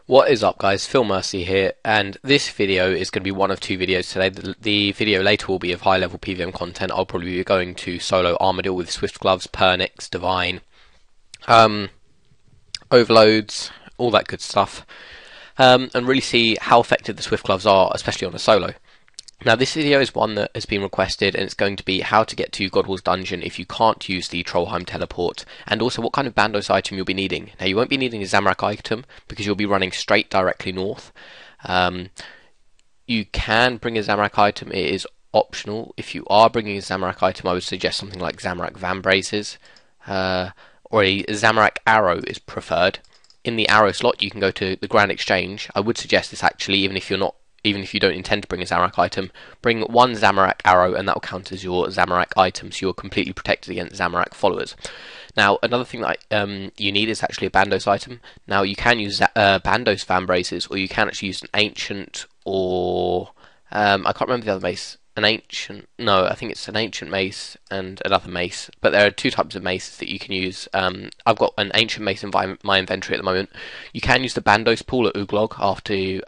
What is up, guys? FeelMercy here, and this video is going to be one of two videos today. The video later will be of high-level PVM content. I'll probably be going to solo armadyl with Swift Gloves, Pernix, Divine, overloads, all that good stuff, and really see how effective the Swift Gloves are, especially on a solo. Now, this video is one that has been requested, and it's going to be how to get to Godwall's dungeon if you can't use the Trollheim teleport, and also what kind of Bandos item you'll be needing. Now, you won't be needing a Zamorak item, because you'll be running straight directly north. You can bring a Zamorak item, it is optional. If you are bringing a Zamorak item, I would suggest something like Zamorak Vambraces, or a Zamorak Arrow is preferred. In the arrow slot, you can go to the Grand Exchange. I would suggest this actually, even if you don't intend to bring a Zamorak item, bring one Zamorak arrow and that will count as your Zamorak item, so you're completely protected against Zamorak followers. Now, another thing that you need is actually a Bandos item. Now, you can use Bandos Vambraces, or you can actually use an Ancient, or I can't remember the other mace. I think it's an Ancient mace and another mace, but there are two types of maces that you can use. I've got an Ancient mace in my inventory at the moment. You can use the Bandos pool at Uglog after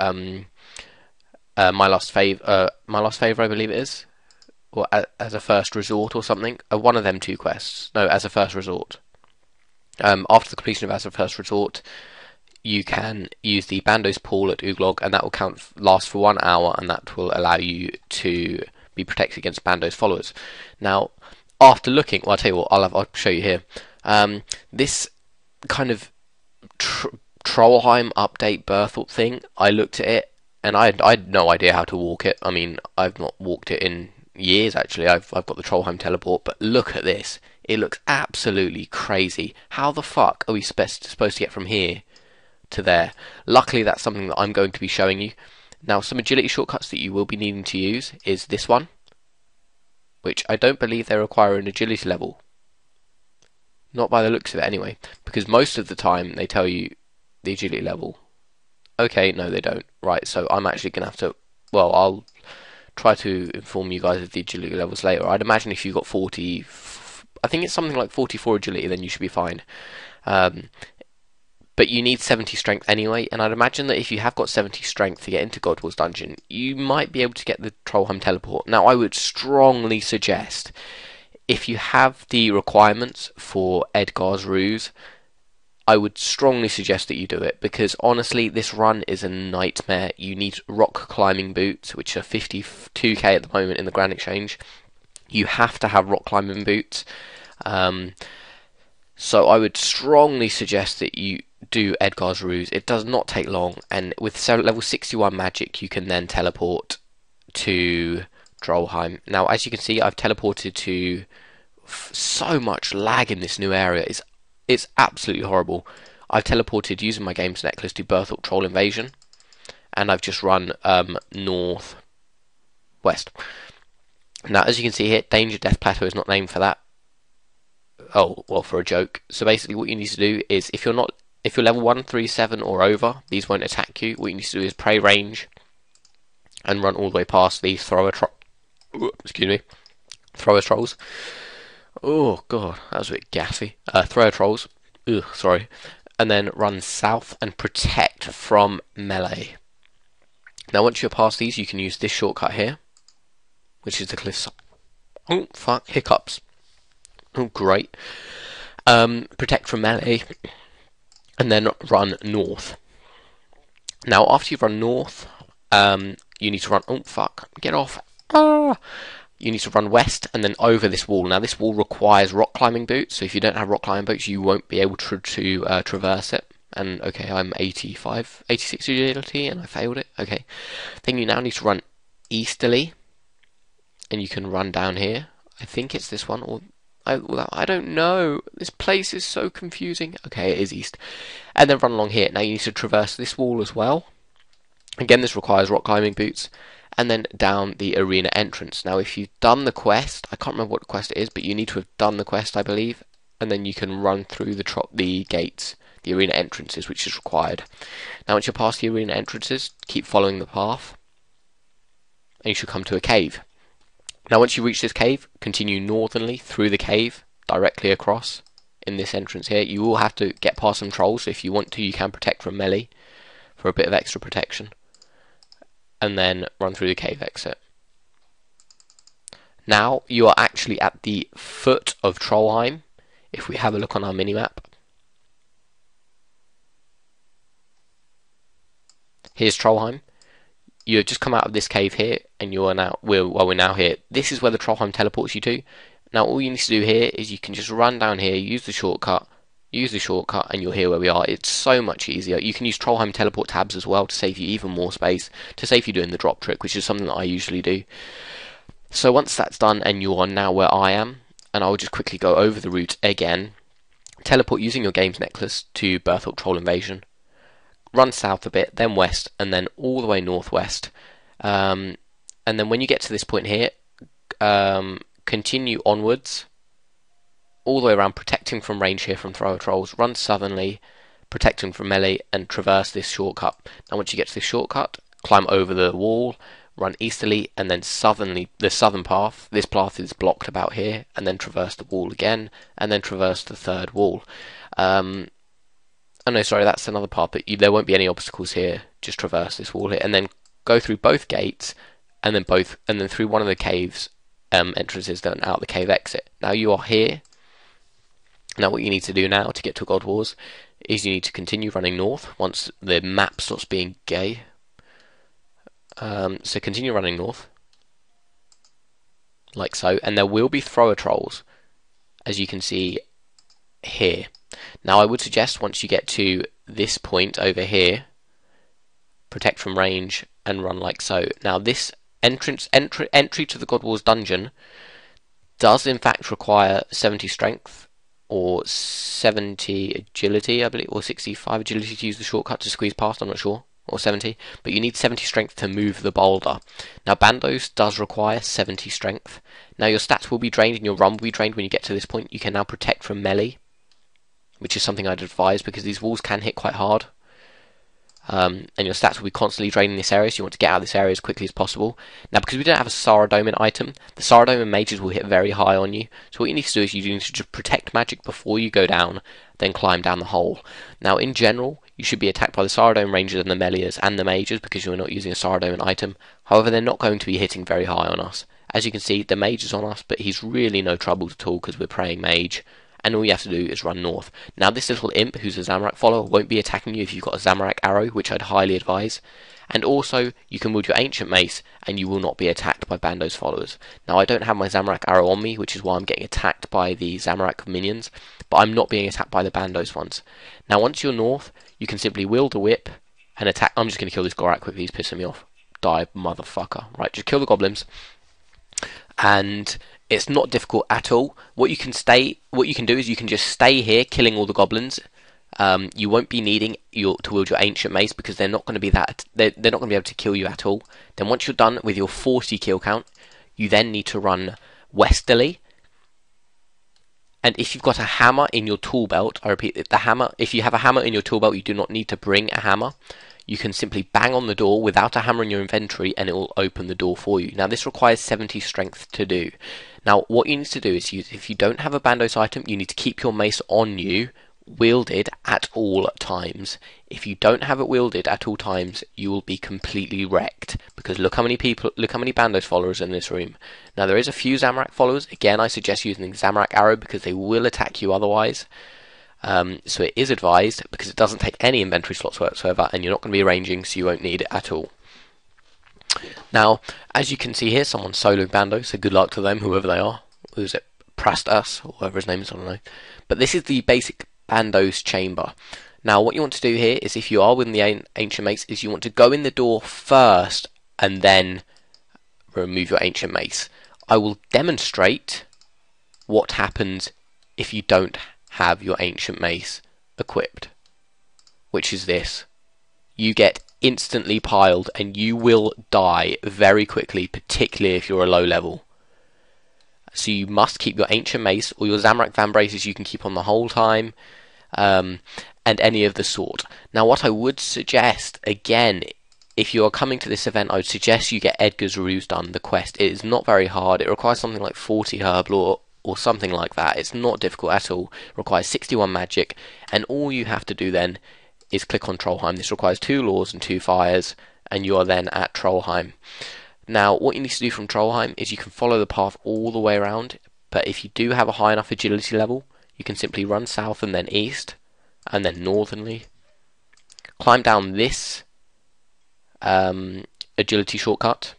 my last favor, I believe it is, or as a first resort or something. One of them two quests. No, as a first resort. After the completion of as a first resort, you can use the Bandos pool at Uglog, and that will last for 1 hour, and that will allow you to be protected against Bandos followers. Now, after looking, well, I'll tell you what, I'll show you here. This kind of Trollheim update Berthelt thing, I looked at it, and I had no idea how to walk it. I mean, I've not walked it in years, actually. I've got the Trollheim teleport, but look at this. It looks absolutely crazy. How the fuck are we supposed to get from here to there? Luckily, that's something that I'm going to be showing you. Now, some agility shortcuts that you will be needing to use is this one, which I don't believe they require an agility level. Not by the looks of it, anyway, because most of the time they tell you the agility level. Okay, no they don't. Right, so I'm actually going to have to, well, I'll try to inform you guys of the agility levels later. I'd imagine if you've got 40, I think it's something like 44 agility, then you should be fine. But you need 70 strength anyway, and I'd imagine that if you have got 70 strength to get into Godwall's dungeon, you might be able to get the Trollheim teleport. Now, I would strongly suggest, if you have the requirements for Edgar's Ruse, I would strongly suggest that you do it, because honestly, this run is a nightmare. You need rock climbing boots, which are 52k at the moment in the Grand Exchange. You have to have rock climbing boots. So I would strongly suggest that you do Edgar's Ruse. It does not take long, and with level 61 magic, you can then teleport to Trollheim. Now, as you can see, I've teleported to so much lag in this new area. It's absolutely horrible. I've teleported using my games necklace to Berthelt Troll Invasion, and I've just run north west. Now, as you can see here, Danger Death Plateau is not named for that. Oh, well, for a joke. So basically, what you need to do is, if you're level 137 or over, these won't attack you. What you need to do is pray range and run all the way past these thrower trolls. Oh god, that was a bit gaffy. Thrower trolls. Ugh, sorry. And then run south and protect from melee. Now, once you're past these, you can use this shortcut here, which is the cliffside. Oh fuck, hiccups. Oh great. Protect from melee, and then run north. Now, after you've run north, you need to run. Oh fuck, get off. Ah. You need to run west and then over this wall. Now, this wall requires rock climbing boots, so if you don't have rock climbing boots, you won't be able to traverse it. And okay, I'm 86 agility, and I failed it. Okay, then you now need to run easterly, and you can run down here. I think it's this one, or I don't know. This place is so confusing. Okay, it is east, and then run along here. Now you need to traverse this wall as well. Again, this requires rock climbing boots. And then down the arena entrance. Now, if you've done the quest, I can't remember what the quest it is, but you need to have done the quest, I believe, and then you can run through the gates, the arena entrances, which is required. Now, once you're past the arena entrances, keep following the path, and you should come to a cave. Now, once you reach this cave, continue northernly through the cave, directly across in this entrance here. You will have to get past some trolls, so if you want to, you can protect from melee. for a bit of extra protection, and then run through the cave exit. Now you are actually at the foot of Trollheim. If we have a look on our minimap, here's Trollheim. You have just come out of this cave here, and you are now we're now here. This is where the Trollheim teleports you to. Now all you need to do here is you can just run down here, use the shortcut, and you're here where we are. It's so much easier. You can use Trollheim teleport tabs as well to save you even more space, to save you doing the drop trick, which is something that I usually do. So once that's done and you are now where I am, and I will just quickly go over the route again, teleport using your games necklace to Berthold Troll Invasion, run south a bit, then west, and then all the way northwest. And then when you get to this point here, continue onwards, all the way around, protecting from range here from thrower trolls, run southernly, protecting from melee, and traverse this shortcut. Now once you get to this shortcut, climb over the wall, run easterly, and then southerly, the southern path. This path is blocked about here, and then traverse the wall again, and then traverse the third wall. Oh no, sorry, that's another path, but there won't be any obstacles here. Just traverse this wall here, and then go through both gates, and then through one of the caves entrances, then out the cave exit. Now you are here. Now what you need to do now to get to God Wars is you need to continue running north once the map stops being gay. So continue running north, like so, and there will be thrower trolls, as you can see here. Now I would suggest once you get to this point over here, protect from range and run like so. Now this entry to the God Wars dungeon does in fact require 70 strength or 70 agility, I believe, or 65 agility to use the shortcut to squeeze past, I'm not sure. Or 70, but you need 70 strength to move the boulder. Now Bandos does require 70 strength. Now your stats will be drained and your run will be drained when you get to this point. You can now protect from melee, which is something I'd advise because these walls can hit quite hard. And your stats will be constantly draining this area, so you want to get out of this area as quickly as possible. Now because we don't have a Saradomin item, the Saradomin mages will hit very high on you. So what you need to do is you need to just protect magic before you go down, then climb down the hole. Now in general, you should be attacked by the Saradomin rangers and the meleeers and the mages because you're not using a Saradomin item. However, they're not going to be hitting very high on us. As you can see, the mage is on us, but he's really no trouble at all because we're praying mage. And all you have to do is run north. Now this little imp, who's a Zamorak follower, won't be attacking you if you've got a Zamorak arrow, which I'd highly advise. And also, you can wield your ancient mace, and you will not be attacked by Bandos followers. Now I don't have my Zamorak arrow on me, which is why I'm getting attacked by the Zamorak minions, but I'm not being attacked by the Bandos ones. Now once you're north, you can simply wield a whip and attack. I'm just going to kill this Gorak quickly, he's pissing me off. Die, motherfucker. Right, just kill the goblins. And it's not difficult at all. What you can do is you can just stay here killing all the goblins. You won't be needing to wield your ancient mace because they're not going to be they're not going to be able to kill you at all. Then once you're done with your 40 kill count, you then need to run westerly. And if you've got a hammer in your tool belt, I repeat, if you have a hammer in your tool belt, you do not need to bring a hammer. You can simply bang on the door without a hammer in your inventory and it will open the door for you. Now this requires 70 strength to do. Now what you need to do is, if you don't have a Bandos item, you need to keep your mace on you, wielded at all times. If you don't have it wielded at all times, you will be completely wrecked. Because look how many Bandos followers in this room. Now there is a few Zamorak followers. Again, I suggest using the Zamorak arrow because they will attack you otherwise. So it is advised because it doesn't take any inventory slots whatsoever, and you're not going to be ranging, so you won't need it at all. Now, as you can see here, someone's soloing Bandos, so good luck to them, whoever they are. Who's it? Prastas, or whatever his name is, I don't know. But this is the basic Bandos chamber. Now, what you want to do here is, if you are within the ancient mace, is you want to go in the door first and then remove your ancient mace. I will demonstrate what happens if you don't have your ancient mace equipped, which is this. You get instantly piled and you will die very quickly, particularly if you're a low level. So you must keep your ancient mace or your Zamorak Vambraces you can keep on the whole time, and any of the sort. Now what I would suggest, again, if you are coming to this event, I would suggest you get Edgar's Ruse done, the quest. It is not very hard. It requires something like 40 herbal or something like that. It's not difficult at all. It requires 61 magic, and all you have to do then is click on Trollheim. This requires 2 laws and 2 fires, and you are then at Trollheim. Now, what you need to do from Trollheim is you can follow the path all the way around, but if you do have a high enough agility level, you can simply run south and then east, and then northernly. Climb down this agility shortcut.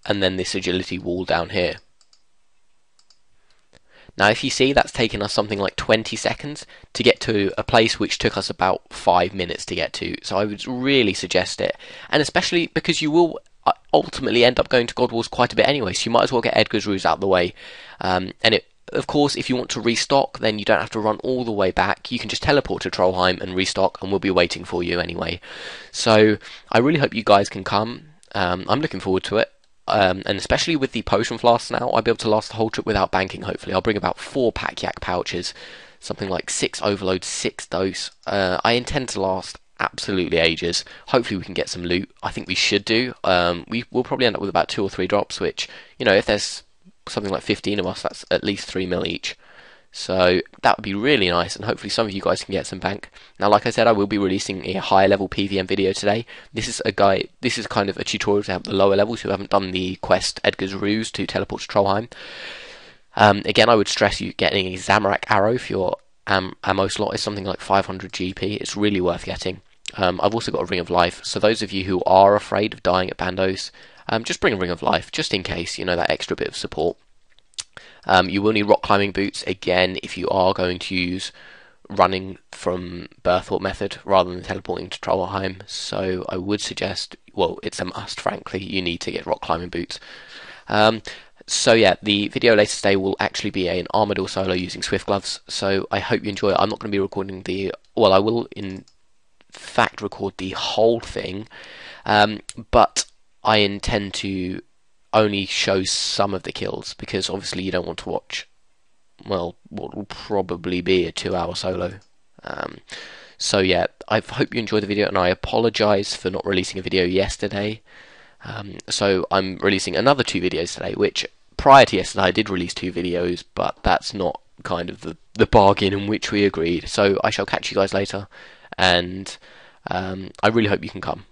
And then this agility wall down here. Now if you see, that's taken us something like 20 seconds to get to a place which took us about 5 minutes to get to, so I would really suggest it, and especially because you will ultimately end up going to God Wars quite a bit anyway, so you might as well get Edgar's Ruse out of the way. And of course, if you want to restock, then you don't have to run all the way back. You can just teleport to Trollheim and restock, and we'll be waiting for you anyway. So I really hope you guys can come. I'm looking forward to it. And especially with the potion flasks now, I'll be able to last the whole trip without banking, hopefully. I'll bring about 4 pack yak pouches, something like 6 overload, 6 dose. I intend to last absolutely ages. Hopefully we can get some loot. I think we should do. We will probably end up with about 2 or 3 drops, which, you know, if there's something like 15 of us, that's at least 3 mil each. So that would be really nice, and hopefully some of you guys can get some bank. Now, like I said, I will be releasing a higher level PVM video today. This is kind of a tutorial to help the lower levels who haven't done the quest Edgar's Ruse to teleport to Trollheim. Again, I would stress you getting a Zamorak arrow for your ammo slot is something like 500 GP. It's really worth getting. I've also got a Ring of Life, so those of you who are afraid of dying at Bandos, just bring a Ring of Life, just in case, you know, that extra bit of support. You will need rock climbing boots, again, if you are going to use running from Berthorpe method rather than teleporting to Trollheim, so I would suggest, well, it's a must, frankly, you need to get rock climbing boots. So yeah, the video later today will actually be an armadyl solo using Swift Gloves, so I hope you enjoy it. I'm not going to be recording I will in fact record the whole thing, but I intend to only show some of the kills, because obviously you don't want to watch, well, what will probably be a 2-hour solo. So yeah, I hope you enjoyed the video, and I apologise for not releasing a video yesterday. So I'm releasing another 2 videos today, which prior to yesterday I did release 2 videos, but that's not kind of the bargain in which we agreed. So I shall catch you guys later, and I really hope you can come.